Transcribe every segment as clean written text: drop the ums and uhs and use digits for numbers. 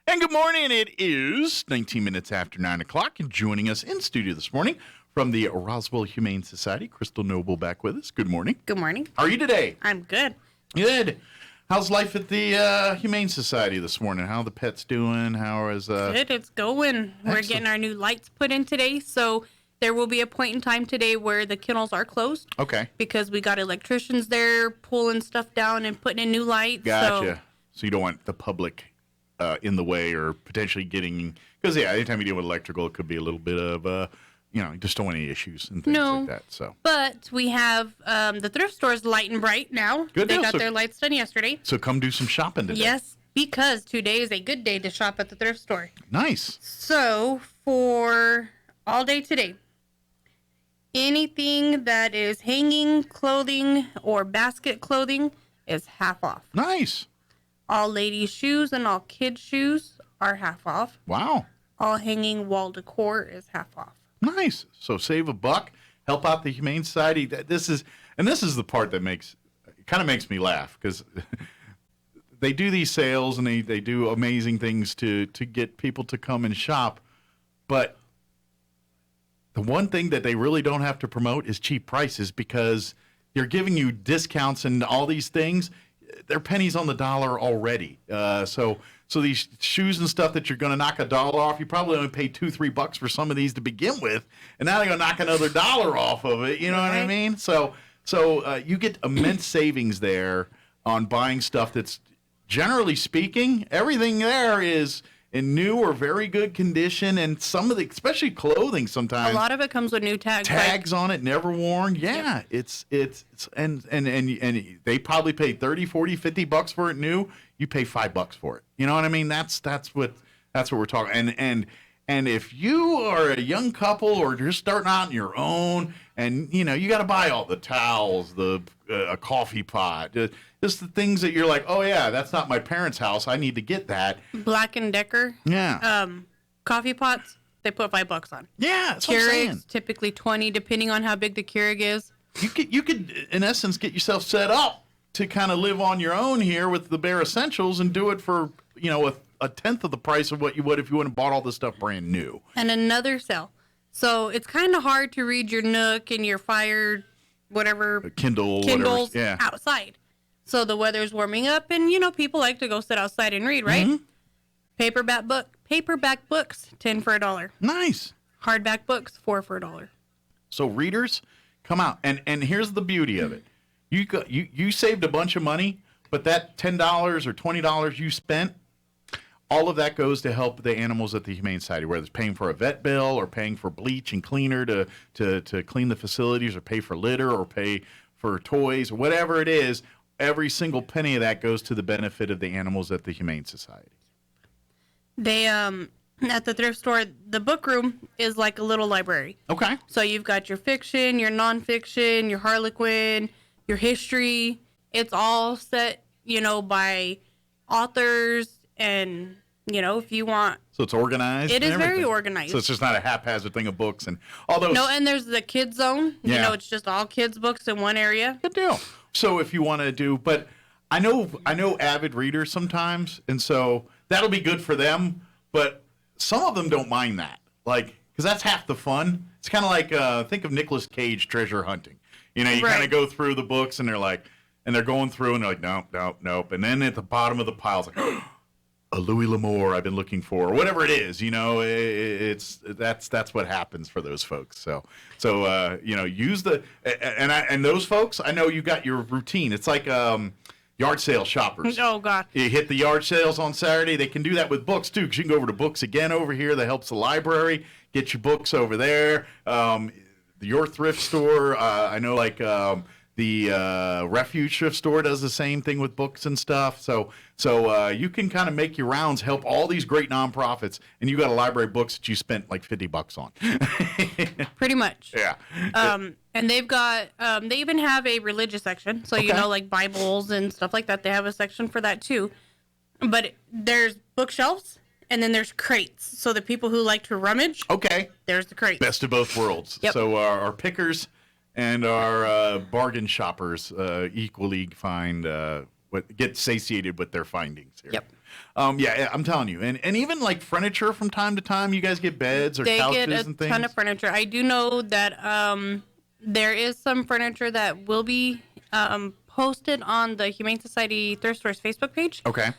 And good morning. It is 19 minutes after 9 o'clock. And joining us in studio this morning from the Roswell Humane Society, Crystal Noble back with us. Good morning. Good morning. How are you today? I'm good. Good. How's life at the Humane Society this morning? How are the pets doing? How is Good. It's going. We're getting our new lights put in today. So there will be a point in time today where the kennels are closed. Okay. Because we got electricians there pulling stuff down and putting in new lights. Gotcha. So you don't want the public in the way or potentially getting, because anytime you deal with electrical, it could be a little bit of, you just don't want any issues and things like that. So, but we have the thrift stores light and bright now. Good They deal. got their lights done yesterday. So come do some shopping today. Yes, because today is a good day to shop at the thrift store. Nice. So for all day today, anything that is hanging clothing or basket clothing is half off. Nice. All ladies' shoes and all kids' shoes are half off. Wow. All hanging wall decor is half off. Nice. So save a buck, help out the Humane Society. This is the part that kind of makes me laugh, because they do these sales and they do amazing things to get people to come and shop. But the one thing that they really don't have to promote is cheap prices, because they're giving you discounts and all these things. They're pennies on the dollar already. So these shoes and stuff that you're going to knock $1 off, you probably only paid $2-3 for some of these to begin with, and now they're going to knock another $1 off of it. You know what I mean? So you get immense savings there on buying stuff that's, generally speaking, everything there is in new or very good condition, and some of the, especially clothing, sometimes A lot of it comes with new tags. tags on it, never worn. Yeah, Yep. it's and they probably paid $30-$40-$50 for it new. You pay $5 for it. You know what I mean? That's what we're talking. And if you are a young couple or you're starting out on your own, and you got to buy all the towels, a coffee pot, just the things that you're like, oh yeah, that's not my parents' house, I need to get that. Black & Decker. Yeah. Coffee pots, they put $5 on. Yeah, that's what I'm saying. Keurigs, typically $20, depending on how big the Keurig is. You could in essence get yourself set up to kind of live on your own here with the bare essentials and do it for a tenth of the price of what you would if you wouldn't have bought all this stuff brand new. And another sale. So it's kind of hard to read your Nook and your Fire, whatever, Kindles whatever, outside. So the weather's warming up, and people like to go sit outside and read, right? Mm-hmm. Paperback books, 10 for $1. Nice. Hardback books, 4 for $1. So readers, come out, and here's the beauty of it. You saved a bunch of money, but that $10 or $20 you spent, all of that goes to help the animals at the Humane Society, whether it's paying for a vet bill or paying for bleach and cleaner to clean the facilities, or pay for litter, or pay for toys, or whatever it is. Every single penny of that goes to the benefit of the animals at the Humane Society. They, at the thrift store, the book room is like a little library. Okay. So you've got your fiction, your nonfiction, your Harlequin, your history. It's all set, by authors, and, if you want. So it's organized? It is everything. very organized. So it's just not a haphazard thing of books and all those. No, and there's the kids zone. Yeah. It's just all kids books in one area. Good deal. So if you want to do, but I know avid readers sometimes, and so that'll be good for them, but some of them don't mind that, because that's half the fun. It's kind of like, think of Nicolas Cage treasure hunting. You kind of go through the books, and they're like, and they're going through, and they're like, nope. And then at the bottom of the pile, it's like, a Louis L'Amour I've been looking for, or whatever it is. That's what happens for those folks. So use the and those folks. I know you got your routine. It's like yard sale shoppers. Oh God! You hit the yard sales on Saturday. They can do that with books too, because you can go over to Books Again over here. That helps the library. Get your books over there. Your thrift store. I know, the Refuge thrift store does the same thing with books and stuff. So you can kind of make your rounds, help all these great nonprofits, and you got a library of books that you spent like $50 on. Pretty much. Yeah. And they've got, they even have a religious section. So, Okay. like Bibles and stuff like that. They have a section for that too. But there's bookshelves, and then there's crates. So the people who like to rummage, Okay. there's the crates. Best of both worlds. Yep. So our pickers and our bargain shoppers equally get satiated with their findings here. Yep. Yeah, I'm telling you, and even like furniture from time to time, you guys get beds or They couches get a and things. ton of furniture. I do know that there is some furniture that will be posted on the Humane Society Thrift Stores Facebook page. Okay,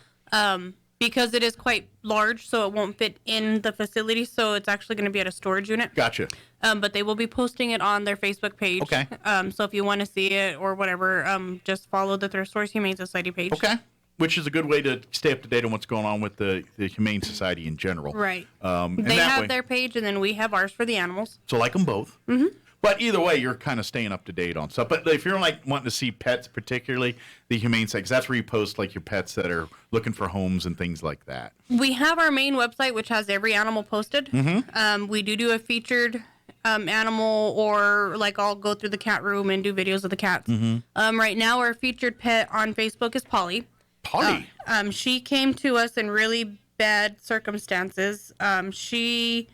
Because it is quite large, so it won't fit in the facility. So it's actually going to be at a storage unit. gotcha. But they will be posting it on their Facebook page. Okay. So if you want to see it or whatever, just follow the Thrift Stores Humane Society page. Okay, which is a good way to stay up to date on what's going on with the Humane Society in general. Right. And They that have way, their page, and then we have ours for the animals. so like them both. Mm-hmm. But either way, you're kind of staying up to date on stuff. But if you're like wanting to see pets, particularly the Humane Society, 'cause that's where you post like your pets that are looking for homes and things like that. We have our main website, which has every animal posted. Mm-hmm. We do a featured animal, or like I'll go through the cat room and do videos of the cats. Mm-hmm. Right now, our featured pet on Facebook is Polly. Polly. She came to us in really bad circumstances. She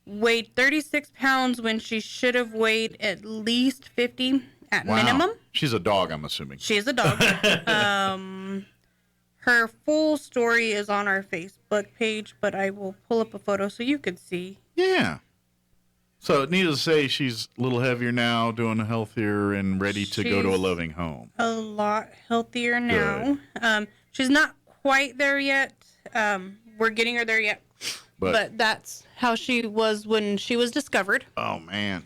weighed 36 pounds when she should have weighed at least 50 at Wow. minimum. She's a dog, I'm assuming. She is a dog. Her full story is on our Facebook page, but I will pull up a photo so you could see. Yeah. So needless to say, she's a little heavier now, doing healthier and ready to go to a She's loving home. A lot healthier now. She's not quite there yet. We're getting her there yet. But that's how she was when she was discovered. Oh man.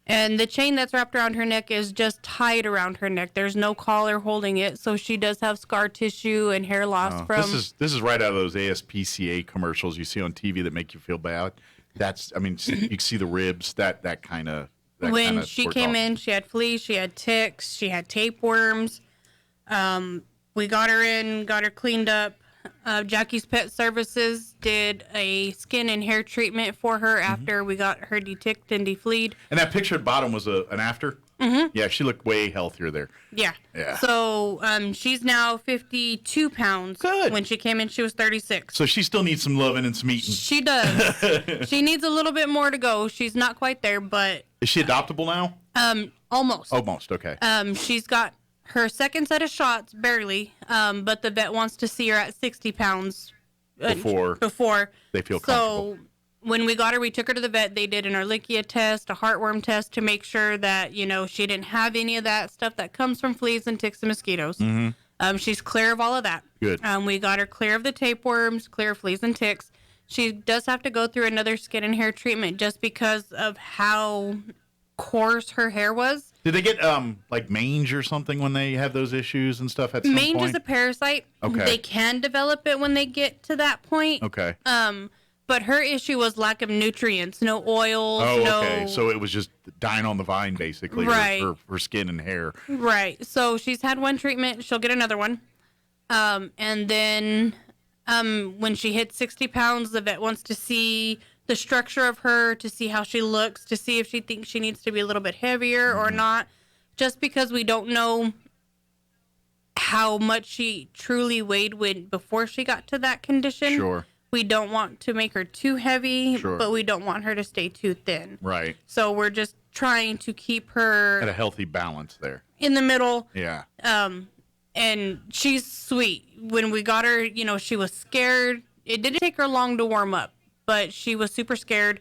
And the chain that's wrapped around her neck is just tied around her neck. There's no collar holding it, so she does have scar tissue and hair loss from. This is right out of those ASPCA commercials you see on TV that make you feel bad. That's, I mean, you can see the ribs, that kind of. When she came in, she had fleas, she had ticks, she had tapeworms. We got her in, got her cleaned up. Jackie's Pet Services did a skin and hair treatment for her after we got her deticked and defleed. And that picture at the bottom was an after? Mm-hmm. Yeah, she looked way healthier there. Yeah. Yeah. So she's now 52 pounds. Good. When she came in, she was 36. So she still needs some loving and some eating. She does. She needs a little bit more to go. She's not quite there, but Is she adoptable now? almost. Almost, okay. She's got her second set of shots, barely, but the vet wants to see her at 60 pounds Before they feel comfortable. So when we got her, we took her to the vet. They did an Ehrlichia test, a heartworm test to make sure that, she didn't have any of that stuff that comes from fleas and ticks and mosquitoes. Mm-hmm. She's clear of all of that. Good. We got her clear of the tapeworms, clear of fleas and ticks. She does have to go through another skin and hair treatment just because of how coarse her hair was. Did they get like mange or something when they have those issues and stuff at some Mange point? is a parasite. Okay. They can develop it when they get to that point. Okay. But her issue was lack of nutrients, no oils, Oh, okay. So it was just dying on the vine, basically. Right. Her skin and hair. Right. So she's had one treatment. She'll get another one. And then when she hits 60 pounds, the vet wants to see the structure of her, to see how she looks, to see if she thinks she needs to be a little bit heavier or not. Just because we don't know how much she truly weighed before she got to that condition. Sure. We don't want to make her too heavy, Sure. but we don't want her to stay too thin. Right. So we're just trying to keep her At a healthy balance there. in the middle. Yeah. And she's sweet. When we got her, she was scared. It didn't take her long to warm up, but she was super scared.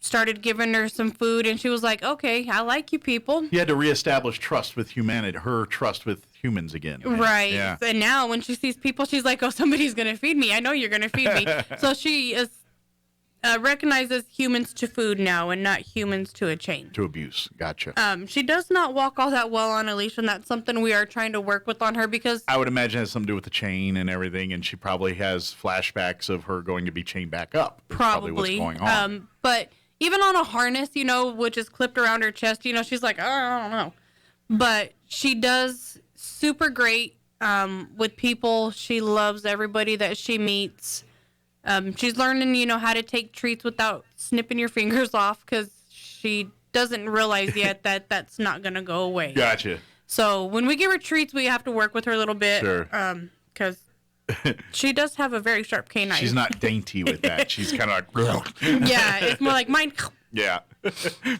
Started giving her some food, and she was like, okay, I like you people. You had to reestablish trust with humanity, her trust with humans again. Right. Yeah. And now when she sees people, she's like, oh, somebody's going to feed me. I know you're going to feed me. So she is recognizes humans to food now and not humans to a chain. To abuse. Gotcha. She does not walk all that well on a leash, and that's something we are trying to work with on her because I would imagine it has something to do with the chain and everything, and she probably has flashbacks of her going to be chained back up. That's probably what's going on. But even on a harness, which is clipped around her chest, she's like, oh, I don't know. But she does super great with people. She loves everybody that she meets. She's learning, how to take treats without snipping your fingers off because she doesn't realize yet that that's not going to go away. Gotcha. So when we give her treats, we have to work with her a little bit. Sure. Because she does have a very sharp canine. She's not dainty with that. She's kind of like, Yeah, it's more like mine. yeah.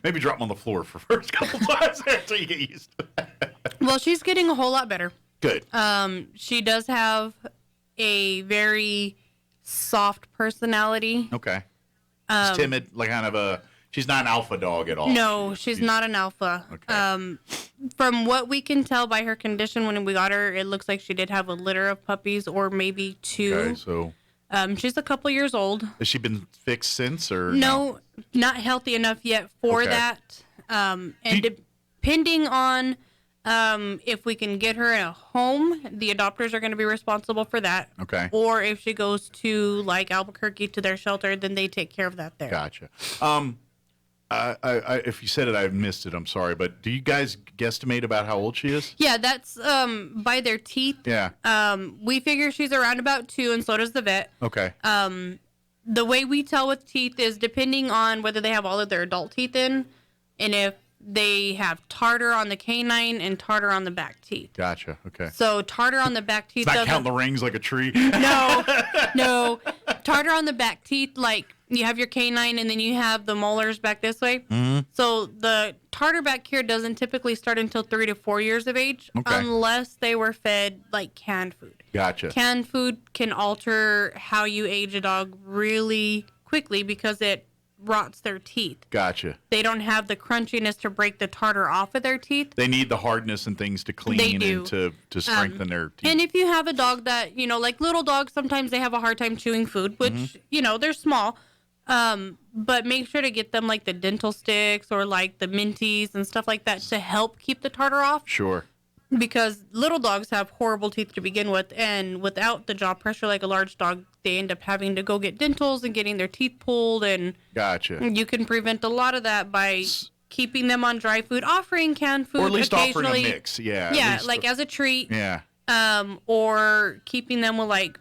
Maybe drop them on the floor for first couple times there until you get used to that. Well, she's getting a whole lot better. Good. She does have a very soft personality. Okay. She's timid, like kind of a. She's not an alpha dog at all. No, she's not an alpha. Okay. From what we can tell by her condition when we got her, it looks like she did have a litter of puppies or maybe 2. Okay, so She's a couple years old. has she been fixed since or No, not healthy enough yet for Okay. that. And Do depending on if we can get her in a home, the adopters are going to be responsible for that. Okay. Or if she goes to like Albuquerque to their shelter, then they take care of that there. Gotcha. If you said it, I missed it. I'm sorry, but do you guys guesstimate about how old she is? Yeah, that's by their teeth. Yeah. We figure she's around about 2, and so does the vet. Okay. The way we tell with teeth is depending on whether they have all of their adult teeth in, and if they have tartar on the canine and tartar on the back teeth. Gotcha. Okay. So tartar on the back teeth It's not doesn't. counting the rings like a tree. No. Tartar on the back teeth, like you have your canine and then you have the molars back this way. Mm-hmm. So the tartar back here doesn't typically start until 3 to 4 years of age, Okay. unless they were fed like canned food. Gotcha. Canned food can alter how you age a dog really quickly because it rots their teeth. Gotcha. They don't have the crunchiness to break the tartar off of their teeth. They need the hardness and things to clean They do. and to strengthen their teeth. And if you have a dog that, like little dogs, sometimes they have a hard time chewing food, which, Mm-hmm. They're small. But make sure to get them like the dental sticks or like the minties and stuff like that to help keep the tartar off. Sure. Because little dogs have horrible teeth to begin with, and without the jaw pressure like a large dog, they end up having to go get dentals and getting their teeth pulled, and Gotcha. you can prevent a lot of that by keeping them on dry food, offering canned food Or at least offering occasionally. a mix. Yeah. at Yeah, least- like as a treat. Yeah. Or keeping them with like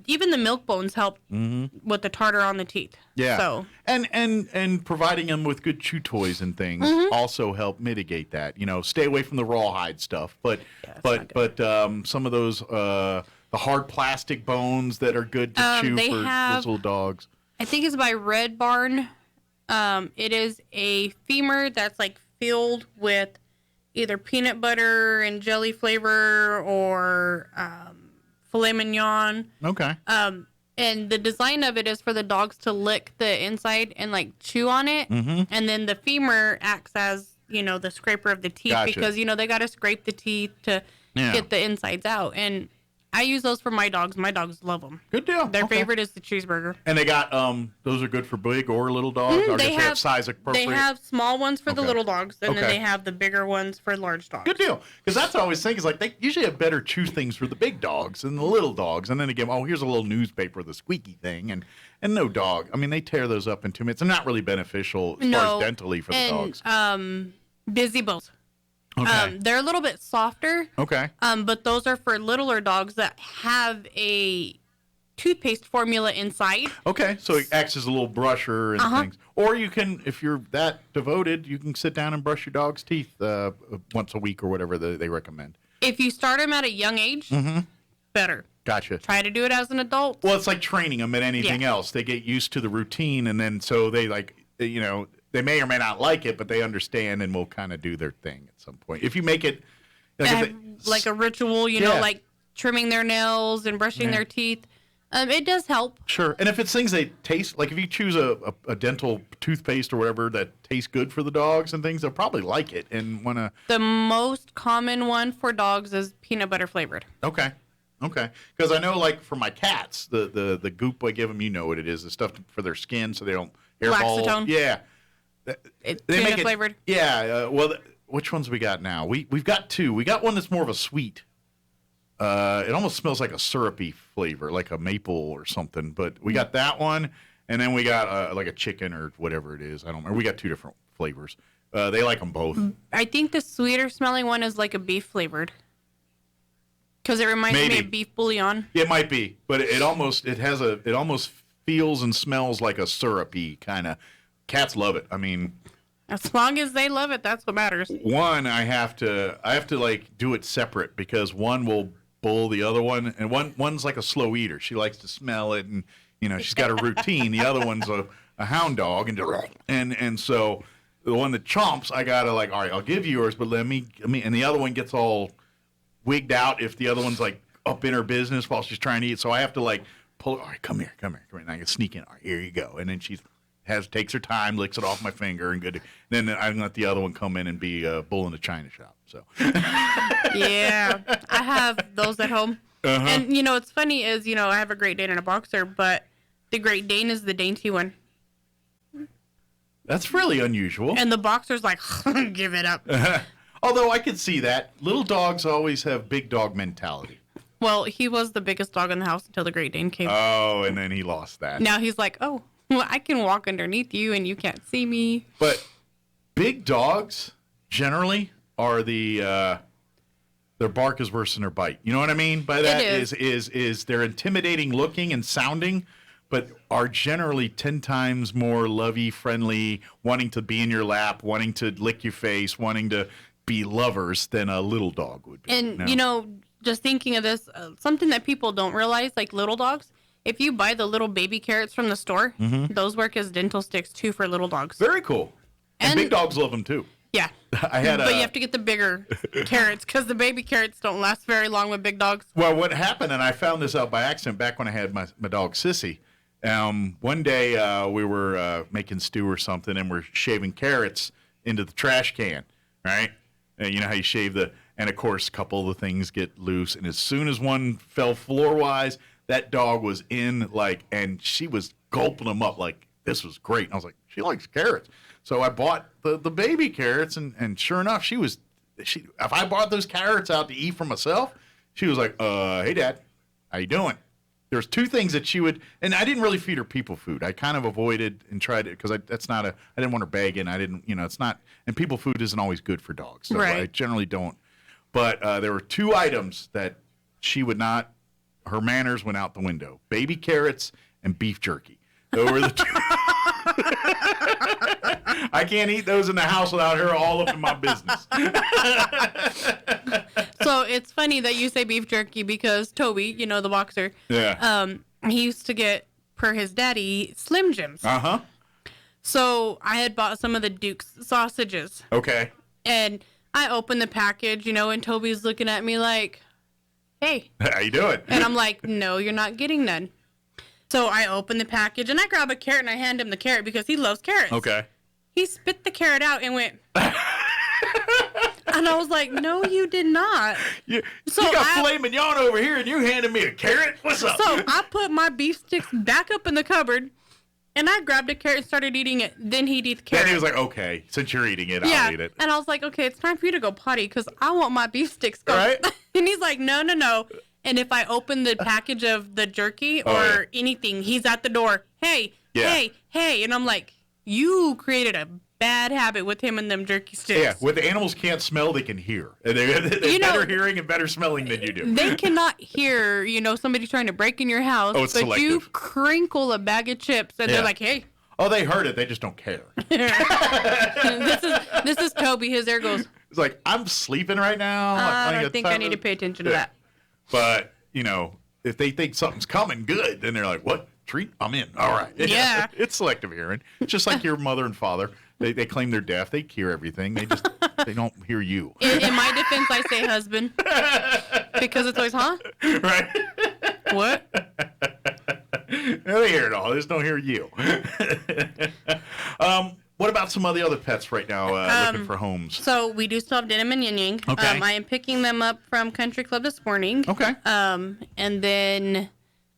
even the milk bones help with the tartar on the teeth. Yeah. So And providing them with good chew toys and things also help mitigate that. Stay away from the rawhide stuff, but some of those the hard plastic bones that are good to chew they for have- those little dogs. I think it's by Red Barn. It is a femur that's like filled with either peanut butter and jelly flavor or filet mignon. Okay. And the design of it is for the dogs to lick the inside and like chew on it. Mm-hmm. And then the femur acts as, the scraper of the teeth Gotcha. because, they got to scrape the teeth to Yeah. get the insides out. And I use those for my dogs. My dogs love them. Good deal. Their Okay. favorite is the cheeseburger. And they got those are good for big or little dogs. Or They just have size appropriate. They have small ones for the Okay. little dogs, and then Okay. they have the bigger ones for large dogs. Good deal. Because that's what I always think is like they usually have better chew things for the big dogs than the little dogs. And then again, here's a little newspaper, the squeaky thing, and no dog. I mean, they tear those up in 2 minutes. They're not really beneficial as far as dentally for the dogs. Busy Bows. Okay. They're a little bit softer, Okay. but those are for littler dogs that have a toothpaste formula inside. Okay. So it acts as a little brusher and things. Or you can, if you're that devoted, you can sit down and brush your dog's teeth once a week or whatever they recommend. If you start them at a young age, better. Gotcha. Try to do it as an adult. Well, it's like training them at anything Yeah. else. They get used to the routine, and then so they they may or may not like it, but they understand and will kind of do their thing at some point. If you make it Like a ritual, Yeah. like trimming their nails and brushing their teeth. It does help. sure, and if it's things they taste, like if you choose a dental toothpaste or whatever that tastes good for the dogs and things, they'll probably like it and want to. The most common one for dogs is peanut butter flavored. Okay. Because I know, like for my cats, the goop I give them, you know what it is, the stuff for their skin so they don't hairball. Laxatone? Yeah. It's They peanut make it flavored. Yeah. Which ones we got now? We've got 2. We got one that's more of a sweet. It almost smells like a syrupy flavor, like a maple or something. But we got that one, and then we got like a chicken or whatever it is. I don't remember. We got 2 different flavors. They like them both. I think the sweeter smelling one is like a beef flavored. Because it reminds me Maybe. of beef bouillon. It might be, but it almost feels and smells like a syrupy kind of. Cats love it. I mean, As long as they love it, that's what matters. one I have to like do it separate because one will bull the other one, and one's like a slow eater. She likes to smell it, and she's got a routine. The other one's a hound dog, and so the one that chomps, I gotta all right, I'll give you yours, but let me, and the other one gets all wigged out if the other one's like up in her business while she's trying to eat. So I have to like pull her. All right, come here. And I can sneak in. All right, here you go. And then she takes her time, licks it off my finger, and good. Then I let the other one come in and be a bull in the china shop. So Yeah, I have those at home. Uh-huh. And, what's funny is, I have a Great Dane and a Boxer, but the Great Dane is the dainty one. that's really unusual. And the Boxer's like, give it up. Although I could see that. Little dogs always have big dog mentality. Well, he was the biggest dog in the house until the Great Dane came. Oh, and then he lost that. Now he's like, oh, well, I can walk underneath you and you can't see me. But big dogs generally are their bark is worse than their bite. You know what I mean by that? It Is they're intimidating looking and sounding, but are generally 10 times more lovey, friendly, wanting to be in your lap, wanting to lick your face, wanting to be lovers than a little dog would be. And, just thinking of this, something that people don't realize, like little dogs, if you buy the little baby carrots from the store, those work as dental sticks too for little dogs. Very cool. And big dogs love them too. Yeah. But you have to get the bigger carrots because the baby carrots don't last very long with big dogs. Well, what happened, and I found this out by accident back when I had my dog Sissy. One day we were making stew or something, and we're shaving carrots into the trash can, right? And you know how you shave and of course, a couple of the things get loose, and as soon as one fell floor-wise, that dog was in and she was gulping them up like this was great. And I was like, she likes carrots. So I bought the baby carrots, and sure enough, if I bought those carrots out to eat for myself, she was like, hey, Dad, how you doing? There's two things that she would, and I didn't really feed her people food. I kind of avoided and tried it because I didn't want her begging. I didn't, it's not, and people food isn't always good for dogs. So right. I generally don't. But there were two items that she would not, her manners went out the window: baby carrots and beef jerky. Those were the two. I can't eat those in the house without her all up in my business. So it's funny that you say beef jerky because Toby, the Boxer, he used to get, per his daddy, Slim Jims. Uh-huh. So I had bought some of the Duke's sausages. Okay. And I opened the package, and Toby's looking at me like, hey. How you doing? And I'm like, no, you're not getting none. So I open the package, and I grab a carrot, and I hand him the carrot because he loves carrots. Okay. He spit the carrot out and went... And I was like, no, you did not. You got filet mignon over here, and you handed me a carrot? What's up? So I put my beef sticks back up in the cupboard, and I grabbed a carrot and started eating it. Then he'd eat the carrot. Then he was like, okay, since you're eating it, I'll eat it. And I was like, okay, it's time for you to go potty because I want my beef sticks. Right? And he's like, no. And if I open the package of the jerky or anything, he's at the door. Hey. And I'm like, you created a bad habit with him and them jerky sticks. Yeah, when the animals can't smell, they can hear. They're better hearing and better smelling than you do. They cannot hear, somebody trying to break in your house. Oh, it's but selective. You crinkle a bag of chips and they're like, hey. Oh, they heard it. They just don't care. This is Toby. His ear goes. It's like, I'm sleeping right now. I don't think I need to pay attention to that. But, if they think something's coming good, then they're like, what? Treat? I'm in. All right. Yeah. It's selective hearing. It's just like your mother and father. They claim they're deaf. They hear everything. They don't hear you. In my defense, I say husband. Because it's always, huh? Right. What? They hear it all. They just don't hear you. What about some of the other pets right now looking for homes? So we do still have Denim and Yin Yang. Okay. I am picking them up from Country Club this morning. Okay. And then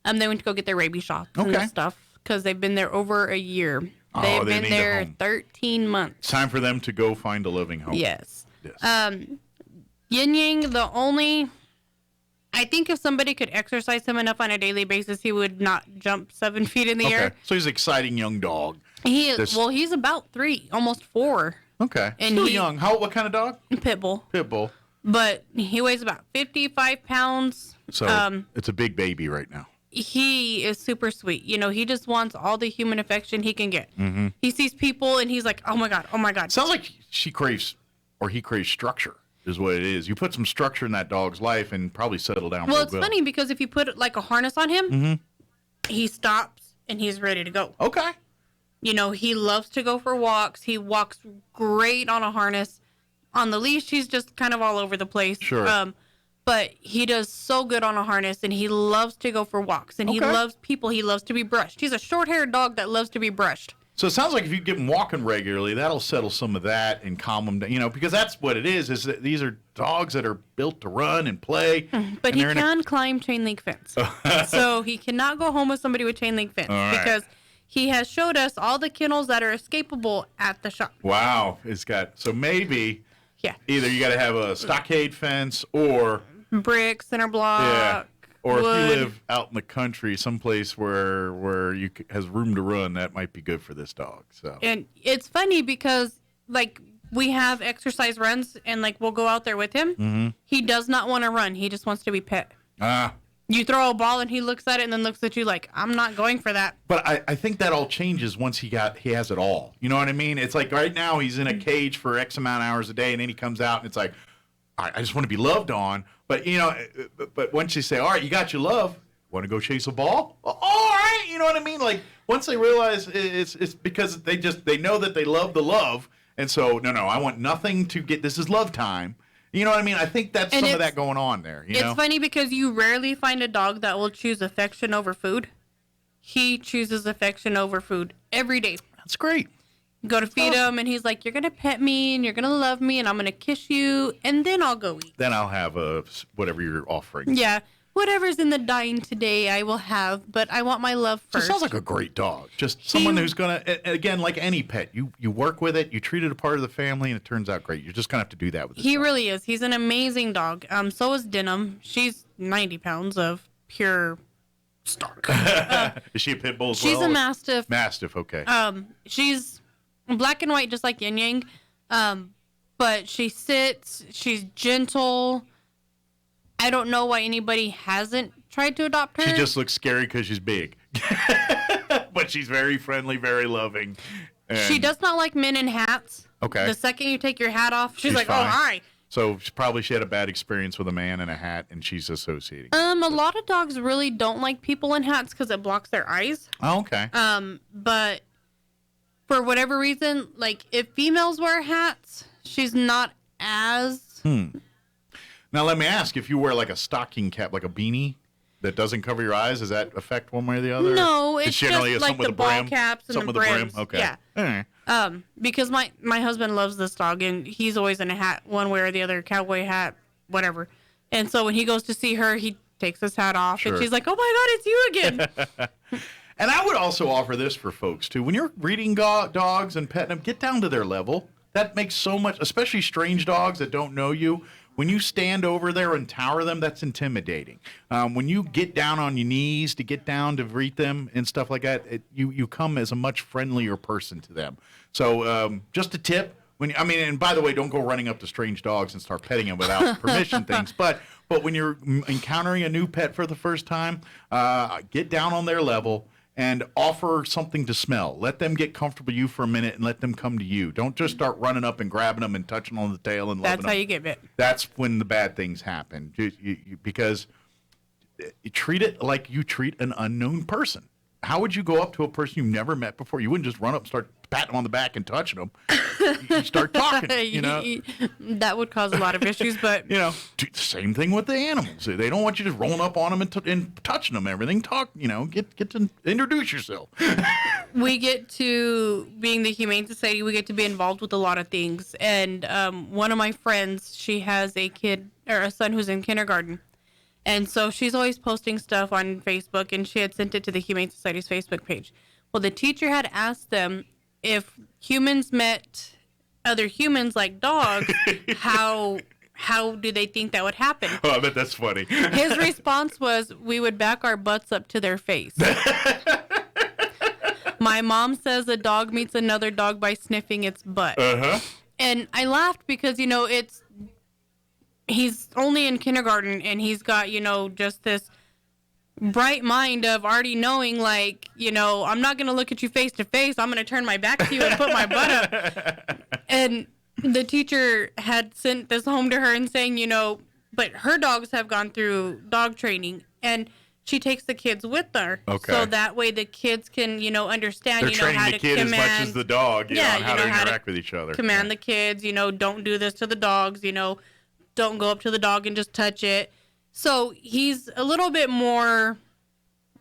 they went to go get their rabies shots and stuff because they've been there over a year. They've they been need a there home. 13 months. It's time for them to go find a living home. Yes. Yin Yang, I think if somebody could exercise him enough on a daily basis, he would not jump 7 feet in the air. So he's an exciting young dog. He is. Well, he's about 3, almost 4. Okay. And Still young. What kind of dog? Pit bull. Pit bull. But he weighs about 55 pounds. So it's a big baby right now. He is super sweet. He just wants all the human affection he can get. Mm-hmm. He sees people and he's like, oh my God. Sounds like he craves structure is what it is. You put some structure in that dog's life and probably settle down. Well, it's funny because if you put like a harness on him, he stops and he's ready to go. Okay. He loves to go for walks. He walks great on a harness. On the leash, he's just kind of all over the place. Sure. but he does so good on a harness, and he loves to go for walks, and he Okay. loves people. He loves to be brushed. He's a short-haired dog that loves to be brushed. So it sounds like if you get them walking regularly, that'll settle some of that and calm them down. You know, because that's what it is that these are dogs that are built to run and play. But and he they're in a- can climb chain link fence. So he cannot go home with somebody with chain link fence All right. because he has showed us all the kennels that are escapable at the shop. Wow, it's got so maybe Yeah. either you got to have a stockade fence or Brick, center block, yeah, or wood. if you live out in the country, someplace where has room to run, that might be good for this dog. So And it's funny because, like, we have exercise runs, and, like, we'll go out there with him. Mm-hmm. He does not want to run. He just wants to be pet. You throw a ball, and he looks at it and then looks at you like, I'm not going for that. But I think that all changes once he has it all. You know what I mean? It's like right now he's in a cage for X amount of hours a day, and then he comes out and it's like, I just want to be loved on. But you know, but once you say, all right, you got your love, want to go chase a ball? All right, you know what I mean? Like once they realize it's because they know that they love the love, and so no, I want nothing to get. This is love time. You know what I mean? I think that's And some of it's- that going on there. You It's know? funny because you rarely find a dog that will choose affection over food. He chooses affection over food every day. That's great. Go to feed him, and he's like, you're going to pet me, and you're going to love me, and I'm going to kiss you, and then I'll go eat. Then I'll have whatever you're offering. Yeah. Whatever's in the dine today, I will have, but I want my love So it first. sounds like a great dog. Just someone who's going to, again, like any pet, you work with it, you treat it a part of the family, and it turns out great. You're just going to have to do that with this He dog. really is. He's an amazing dog. So is Denim. She's 90 pounds of pure stark. Is she a pit bull as She's well? a Mastiff. Mastiff, okay. She's black and white, just like Yin Yang. But she sits. She's gentle. I don't know why anybody hasn't tried to adopt her. She just looks scary because she's big. But she's very friendly, very loving. And She does not like men in hats. Okay. The second you take your hat off, she's like, fine. oh, hi. So she had a bad experience with a man in a hat, and she's associating. A lot of dogs really don't like people in hats because it blocks their eyes. Oh, okay. But for whatever reason, like if females wear hats, she's not as. Now, let me ask, if you wear like a stocking cap, like a beanie that doesn't cover your eyes, does that affect one way or the other? No, it's generally just something like with the a ball brim? caps and Something the with a brim? brims. Okay. Yeah. All right. Because my husband loves this dog and he's always in a hat, one way or the other, cowboy hat, whatever. And so when he goes to see her, he takes his hat off Sure. and she's like, "Oh my God, it's you again!" And I would also offer this for folks too. When you're breeding dogs and petting them, get down to their level. That makes so much, especially strange dogs that don't know you. When you stand over there and tower them, that's intimidating. When you get down on your knees to get down to greet them and stuff like that, you come as a much friendlier person to them. So just a tip. And by the way, don't go running up to strange dogs and start petting them without permission things. But when you're encountering a new pet for the first time, get down on their level and offer something to smell. Let them get comfortable with you for a minute and let them come to you. Don't just start running up and grabbing them and touching on the tail and loving That's them. how you get bit. That's when the bad things happen. Because you treat it like you treat an unknown person. How would you go up to a person you've never met before? You wouldn't just run up and start patting them on the back and touching them. You start talking, you know. That would cause a lot of issues, but You know, same thing with the animals. They don't want you just rolling up on them and touching them. Everything. Talk. You know, get to introduce yourself. we get to, being the Humane Society, we get to be involved with a lot of things. And one of my friends, she has a kid or a son who's in kindergarten. And so she's always posting stuff on Facebook, and she had sent it to the Humane Society's Facebook page. Well, the teacher had asked them if humans met other humans like dogs, how do they think that would happen? Oh, I bet that's funny. His response was, we would back our butts up to their face. My mom says a dog meets another dog by sniffing its butt. Uh-huh. And I laughed because, he's only in kindergarten and he's got, just this bright mind of already knowing, like, I'm not going to look at you face to face. I'm going to turn my back to you and put my butt up. And the teacher had sent this home to her and saying, but her dogs have gone through dog training and she takes the kids with her. Okay. So that way the kids can, understand, They're training how the to kid command. as much as the dog, Yeah, on how you to know how to interact with each other. Command the kids, don't do this to the dogs, don't go up to the dog and just touch it. So he's a little bit more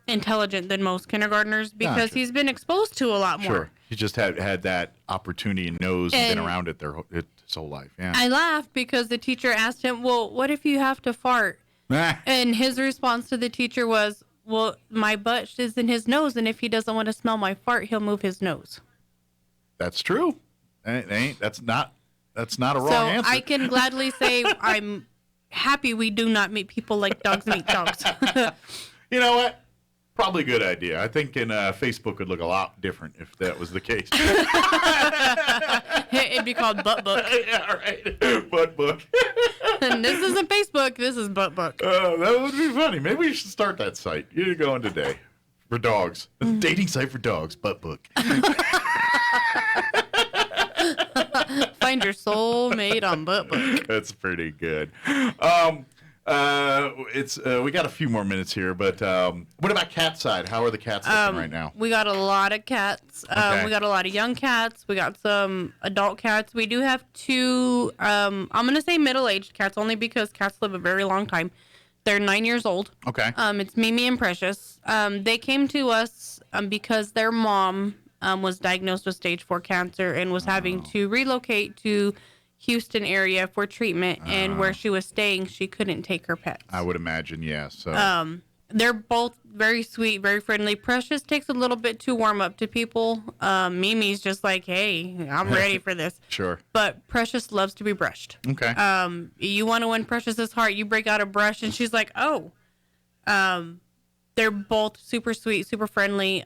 intelligent than most kindergartners because Gotcha. he's been exposed to a lot more. Sure. He just had that opportunity and knows and been And- around it his whole life. Yeah. I laughed because the teacher asked him, well, what if you have to fart? Ah, And his response to the teacher was, well, my butt is in his nose, and if he doesn't want to smell my fart, he'll move his nose. that's true. That's not a wrong So answer. I can gladly say I'm happy we do not meet people like dogs meet dogs. You know what? Probably a good idea. I think Facebook would look a lot different if that was the case. It'd be called Butt Book. Yeah, right. Butt book. And this isn't Facebook, this is Butt Book. That would be funny. Maybe we should start that site. You're going today for dogs. A dating site for dogs. Butt book. Find your soulmate on Butt Book. That's pretty good. We got a few more minutes here, but what about cat side? How are the cats looking right now? We got a lot of cats. Okay. We got a lot of young cats. We got some adult cats. We do have two, I'm going to say middle-aged cats only because cats live a very long time. They're 9 years old. Okay. It's Mimi and Precious. They came to us because their mom was diagnosed with stage 4 cancer and was having to relocate to Houston area for treatment. And where she was staying, she couldn't take her pets. I would imagine, yeah. So They're both very sweet, very friendly. Precious takes a little bit to warm up to people. Mimi's just like, hey, I'm ready for this. sure. But Precious loves to be brushed. Okay. You want to win Precious's heart, you break out a brush, and she's like, oh. They're both super sweet, super friendly.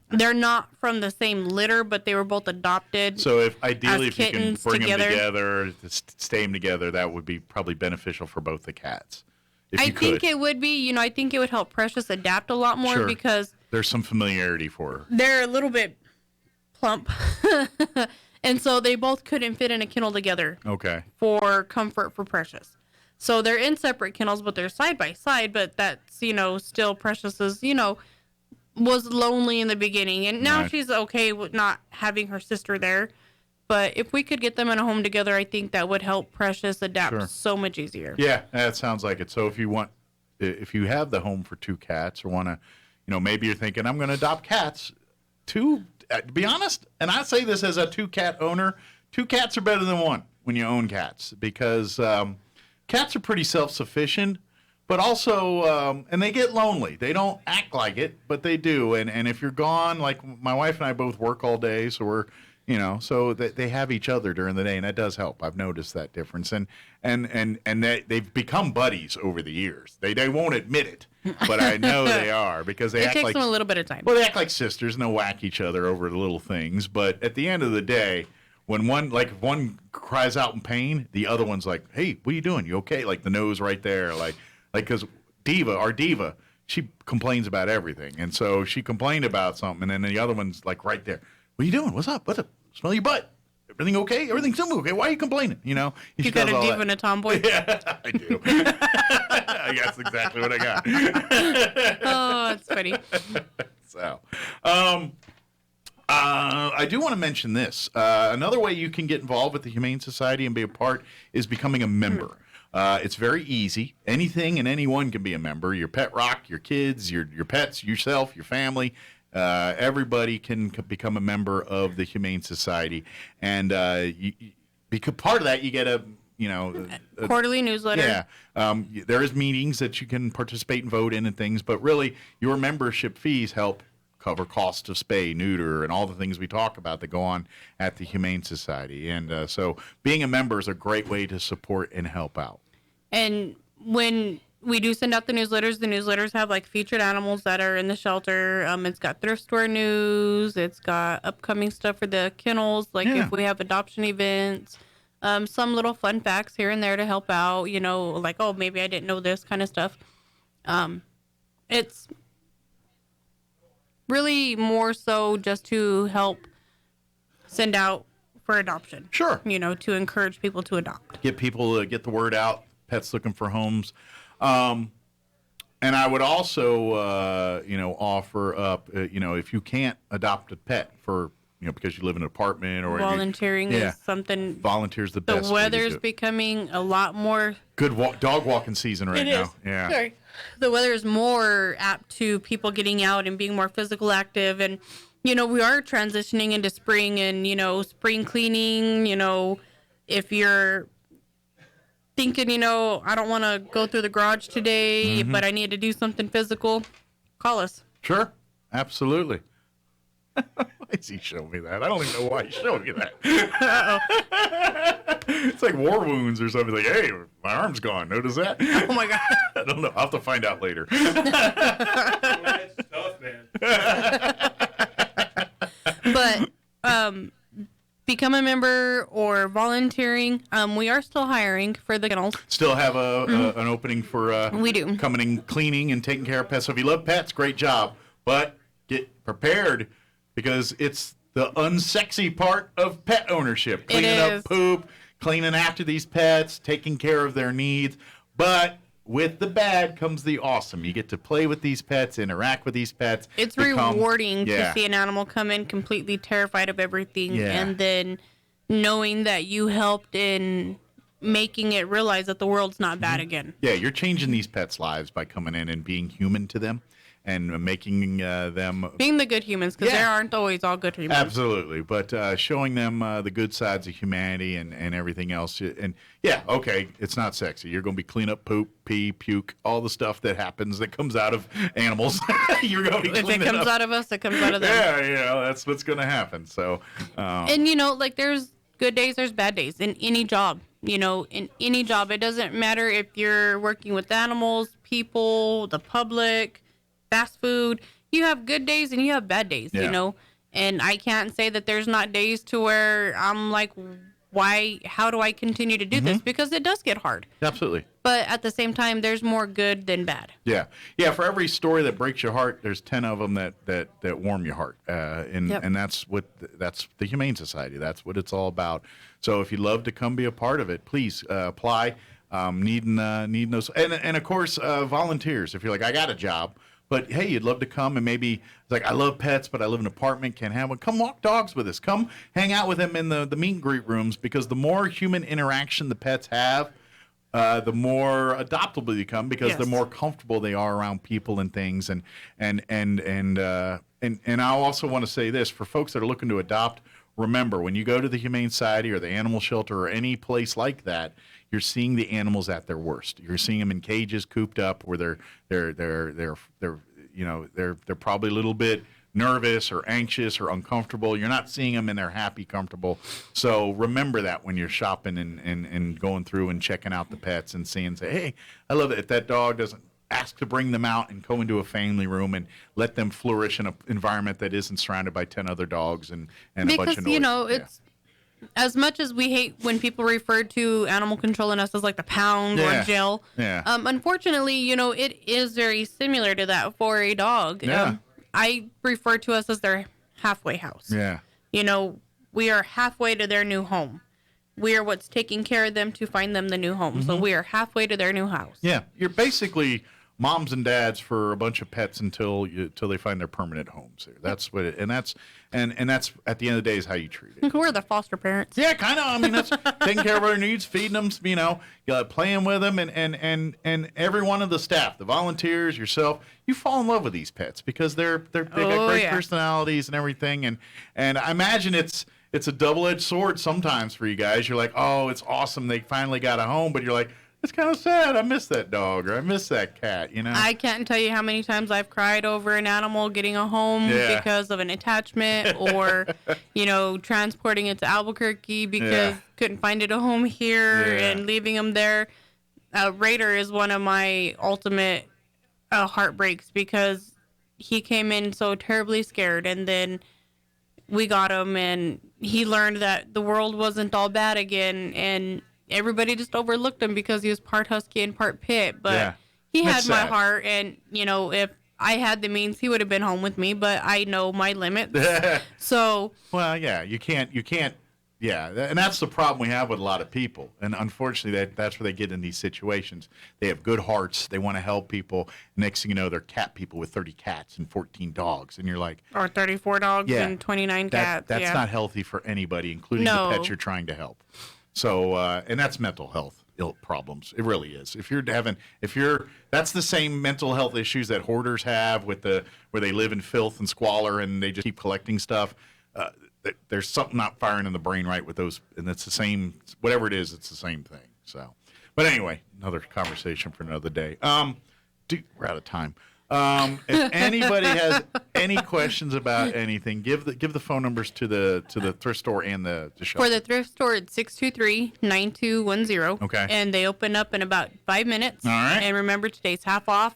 They're not from the same litter, but they were both adopted. So if ideally, as if you can kittens bring together. them together, to stay them together, that would be probably beneficial for both the cats. If I you think could. it would be, I think it would help Precious adapt a lot more Sure. because There's some familiarity for her. they're a little bit plump. And so they both couldn't fit in a kennel together Okay. for comfort for Precious. So they're in separate kennels, but they're side by side. But that's, still Precious's, was lonely in the beginning. And now Right. she's okay with not having her sister there. But if we could get them in a home together, I think that would help Precious adapt Sure. so much easier. Yeah, that sounds like it. So if you have the home for two cats or want to, maybe you're thinking, I'm going to adopt cats. To be honest, and I say this as a 2-cat owner, 2 cats are better than 1 when you own cats because cats are pretty self-sufficient, but also, and they get lonely. They don't act like it, but they do. And if you're gone, like my wife and I both work all day, so we're, so that they have each other during the day, and that does help. I've noticed that difference, and they've become buddies over the years. They won't admit it, but I know they are because they It act takes like them a little bit of time. well, they act like sisters and they'll whack each other over the little things. But at the end of the day, when if one cries out in pain, the other one's like, "Hey, what are you doing? You okay?" Like the nose right there, like because our diva, she complains about everything, and so she complained about something, and then the other one's like right there. What are you doing? What's up? What's up? Smell your butt. Everything okay? Everything's okay. Why are you complaining? You She got does a all diva that. and a tomboy. Yeah, I do. I guess exactly what I got. Oh, it's funny. So, I do want to mention this. Another way you can get involved with the Humane Society and be a part is becoming a member. It's very easy. Anything and anyone can be a member. Your pet rock, your kids, your pets, yourself, your family. Everybody can become a member of the Humane Society, and because part of that, you get a Quarterly newsletter. yeah. There is meetings that you can participate and vote in and things, but really your membership fees help cover cost of spay, neuter, and all the things we talk about that go on at the Humane Society. And so being a member is a great way to support and help out. And when we do send out the newsletters have like featured animals that are in the shelter. It's got thrift store news. It's got upcoming stuff for the kennels, like Yeah. if we have adoption events. Some little fun facts here and there to help out, like, oh, maybe I didn't know this kind of stuff. It's really more so just to help send out for adoption. Sure. To encourage people to adopt. Get people get the word out, pets looking for homes. And I would also, offer up, if you can't adopt a pet for because you live in an apartment or Volunteering yeah. is something. Volunteer's the The best. way to do weather's it. becoming a lot more. Good dog walking season right It now. is. Yeah. Sorry. The weather is more apt to people getting out and being more physical active. And, we are transitioning into spring and, spring cleaning. If you're thinking, I don't want to go through the garage today, but I need to do something physical, call us. Sure. Absolutely. Why is he showing me that? I don't even know why he's showing me that. It's like war wounds or something. Like, hey, my arm's gone. Notice that? Oh, my God. I don't know. I'll have to find out later. That's tough, man. But become a member or volunteering. We are still hiring for the kennels. Still have an opening for We do. coming and cleaning and taking care of pets. So if you love pets, great job. But get prepared because it's the unsexy part of pet ownership. Cleaning up is. poop, cleaning after these pets, taking care of their needs. But with the bad comes the awesome. You get to play with these pets, interact with these pets. It's become- rewarding Yeah. to see an animal come in completely terrified of everything, Yeah. and then knowing that you helped in making it realize that the world's not bad again. Yeah, you're changing these pets' lives by coming in and being human to them and making them Being the good humans, because Yeah. there aren't always all good humans. absolutely, but showing them the good sides of humanity and everything else. And yeah, okay, it's not sexy. You're going to be clean up poop, pee, puke, all the stuff that happens that comes out of animals. You're going to be If it cleaning comes up. out of us, it comes out of them. Yeah, that's what's going to happen. So, And there's good days, there's bad days in any job. In any job, it doesn't matter if you're working with animals, people, the public, fast food. You have good days and you have bad days, Yeah. And I can't say that there's not days to where I'm like, how do I continue to do this? Because it does get hard. absolutely. But at the same time, there's more good than bad. Yeah. For every story that breaks your heart, there's 10 of them that warm your heart, and Yep. and that's the Humane Society. That's what it's all about. So if you'd love to come be a part of it, please apply. Needing those, and of course volunteers. If you're like, I got a job, but hey, you'd love to come and maybe it's like, I love pets, but I live in an apartment, can't have one. Come walk dogs with us. Come hang out with them in the meet and greet rooms, because the more human interaction the pets have, the more adoptable they become, because Yes. the more comfortable they are around people and things. And I also want to say this for folks that are looking to adopt. Remember, when you go to the Humane Society or the animal shelter or any place like that, you're seeing the animals at their worst. You're seeing them in cages, cooped up, where they're probably a little bit nervous or anxious or uncomfortable. You're not seeing them in their happy, comfortable. So remember that when you're shopping and going through and checking out the pets and say, hey, I love it. If that dog doesn't ask to bring them out and go into a family room and let them flourish in an environment that isn't surrounded by 10 other dogs and a bunch Because, of noise. it's as much as we hate when people refer to animal control and us as like the pound Yeah. or jail. Yeah. Unfortunately, it is very similar to that for a dog. Yeah. I refer to us as their halfway house. Yeah. We are halfway to their new home. We are what's taking care of them to find them the new home. So we are halfway to their new house. Yeah. You're basically moms and dads for a bunch of pets until they find their permanent homes there. That's what and that's at the end of the day is how you treat it. We're the foster parents. Yeah, kind of. I mean, that's taking care of their needs, feeding them, playing with them, and every one of the staff, the volunteers, yourself, you fall in love with these pets because they got great yeah. personalities and everything, and I imagine it's a double-edged sword sometimes for you guys. You're like, oh, it's awesome, they finally got a home, but you're like, it's kind of sad. I miss that dog or I miss that cat. I can't tell you how many times I've cried over an animal getting a home Yeah. because of an attachment or, transporting it to Albuquerque because Yeah. couldn't find it a home here Yeah. and leaving him there. Raider is one of my ultimate heartbreaks because he came in so terribly scared, and then we got him and he learned that the world wasn't all bad again, and everybody just overlooked him because he was part husky and part pit, but Yeah. he had That's my sad. heart, and if I had the means, he would have been home with me, but I know my limits. So Well, yeah, you can't Yeah, and that's the problem we have with a lot of people. And unfortunately, that's where they get in these situations. They have good hearts. They want to help people. Next thing you know, they're cat people with 30 cats and 14 dogs. And you're like, Or 34 dogs Yeah, and 29 cats. that's yeah. not healthy for anybody, including No. the pets you're trying to help. So, and that's mental health problems. It really is. That's the same mental health issues that hoarders have where they live in filth and squalor and they just keep collecting stuff. There's something not firing in the brain right with those, and it's the same. Whatever it is, it's the same thing. So, but anyway, another conversation for another day. We're out of time. If anybody has any questions about anything, give the phone numbers to the thrift store and the shelter. For the thrift store, it's 623-9210. Okay. And they open up in about 5 minutes. All right. And remember, today's half off.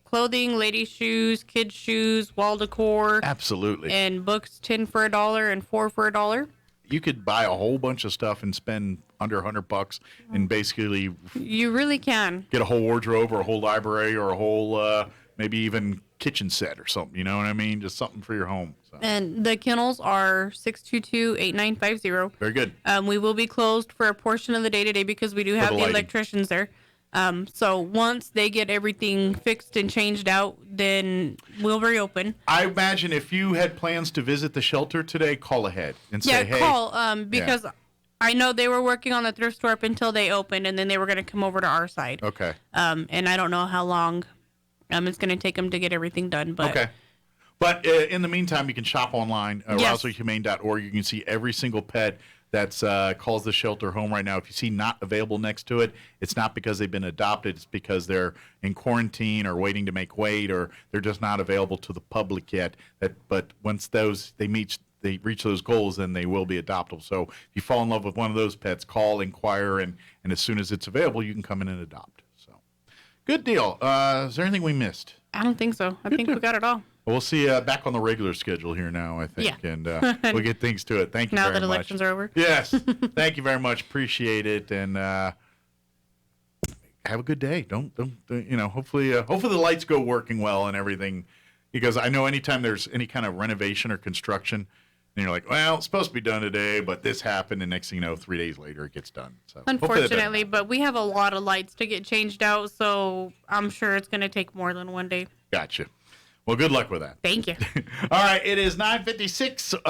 Clothing, ladies' shoes, kids' shoes, wall decor, Absolutely. and books 10 for $1 and 4 for $1. You could buy a whole bunch of stuff and spend under $100 and basically You really can. get a whole wardrobe or a whole library or a whole maybe even kitchen set or something. You know what I mean? Just something for your home. So, And the kennels are 622-8950. very good. We will be closed for a portion of the day today because we do have the the lighting. electricians there. So once they get everything fixed and changed out, then we'll reopen. I imagine if you had plans to visit the shelter today, call ahead and Yeah, say, hey. call because I know they were working on the thrift store up until they opened, and then they were going to come over to our side. Okay. And I don't know how long it's going to take them to get everything done. But Okay. But in the meantime, you can shop online, Yes. RosleyHumane.org. You can see every single pet that's calls the shelter home right now. If you see not available next to it, it's not because they've been adopted. It's because they're in quarantine or waiting to make weight, or they're just not available to the public yet. But once they reach those goals, then they will be adoptable. So if you fall in love with one of those pets, call, inquire, and as soon as it's available, you can come in and adopt. So good deal. Is there anything we missed? I don't think so. I think we got it all. Well, we'll see you back on the regular schedule here now, I think, Yeah. and we'll get things to it. Thank you Now very that much. elections are over. Yes. Thank you very much. Appreciate it, and have a good day. Don't hopefully the lights go working well and everything, because I know anytime there's any kind of renovation or construction, and you're like, well, it's supposed to be done today, but this happened, and next thing you know, 3 days later it gets done. So hopefully that doesn't Unfortunately, happen. but we have a lot of lights to get changed out, so I'm sure it's going to take more than one day. Gotcha. Well, good luck with that. Thank you. All right, it is 9:56.